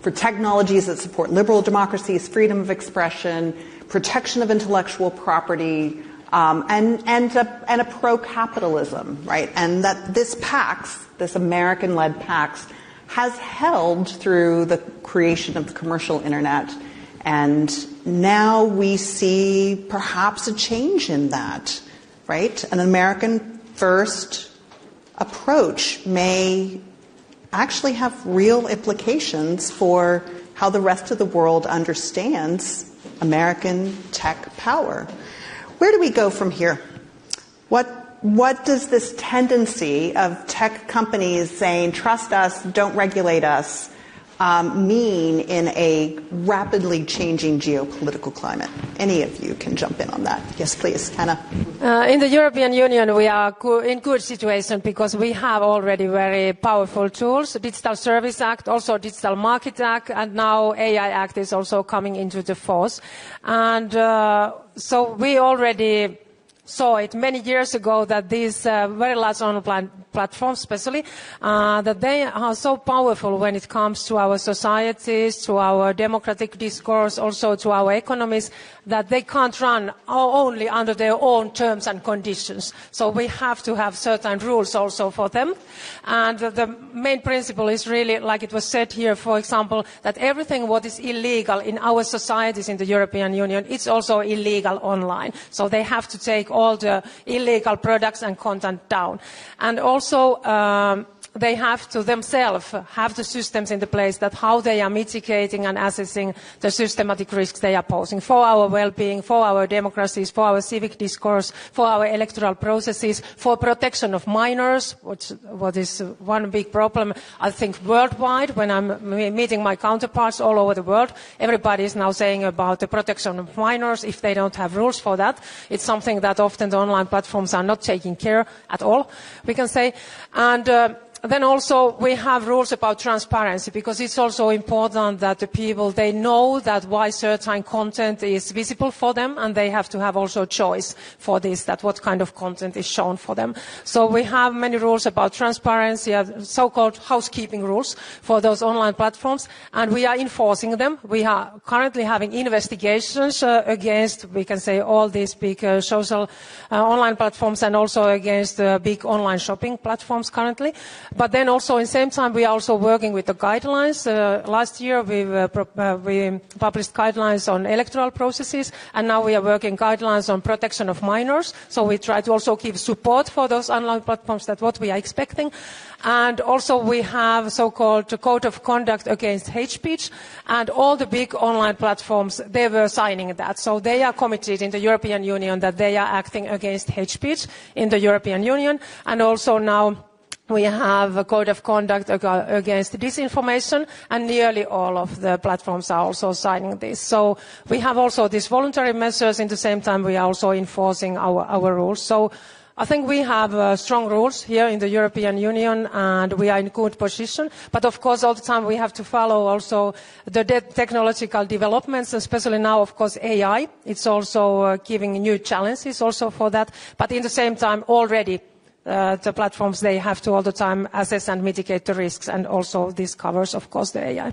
for technologies that support liberal democracies, freedom of expression, protection of intellectual property, and a pro-capitalism, right? And that this PAX, this American-led PAX, has held through the creation of the commercial internet. And now we see perhaps a change in that, right? An American-first approach may actually have real implications for how the rest of the world understands American tech power. Where do we go from here? What does this tendency of tech companies saying, trust us, don't regulate us, mean in a rapidly changing geopolitical climate? Any of you can jump in on that. Yes, please, Henna. In the European Union, we are in good situation because we have already very powerful tools. Digital Service Act, also Digital Market Act, and now AI Act is also coming into the force. And so we already saw it many years ago that these very large online platforms especially, that they are so powerful when it comes to our societies, to our democratic discourse, also to our economies, that they can't run only under their own terms and conditions. So we have to have certain rules also for them. And the main principle is really, like it was said here, for example, that everything what is illegal in our societies in the European Union, it's also illegal online. So they have to take all the illegal products and content down. And also they have to themselves have the systems in the place that how they are mitigating and assessing the systematic risks they are posing for our well-being, for our democracies, for our civic discourse, for our electoral processes, for protection of minors, what is one big problem, I think, worldwide. When I'm meeting my counterparts all over the world, everybody is now saying about the protection of minors if they don't have rules for that. It's something that often the online platforms are not taking care at all, we can say. And then also we have rules about transparency, because it's also important that the people, they know that why certain content is visible for them, and they have to have also choice for this, that what kind of content is shown for them. So we have many rules about transparency, so-called housekeeping rules for those online platforms, and we are enforcing them. We are currently having investigations against, we can say, all these big social online platforms, and also against big online shopping platforms currently. But then also, in the same time, we are also working with the guidelines. Last year, we published guidelines on electoral processes, and now we are working guidelines on protection of minors. So we try to also give support for those online platforms, that's what we are expecting. And also we have so-called code of conduct against hate speech, and all the big online platforms, they were signing that. So they are committed in the European Union that they are acting against hate speech in the European Union, and also now we have a code of conduct against disinformation, and nearly all of the platforms are also signing this. So we have also these voluntary measures. In the same time, we are also enforcing our rules. So I think we have strong rules here in the European Union, and we are in good position. But of course, all the time we have to follow also the technological developments, especially now, of course, AI. It's also giving new challenges also for that. But in the same time, already the platforms, they have to all the time assess and mitigate the risks, and also this covers, of course, the AI.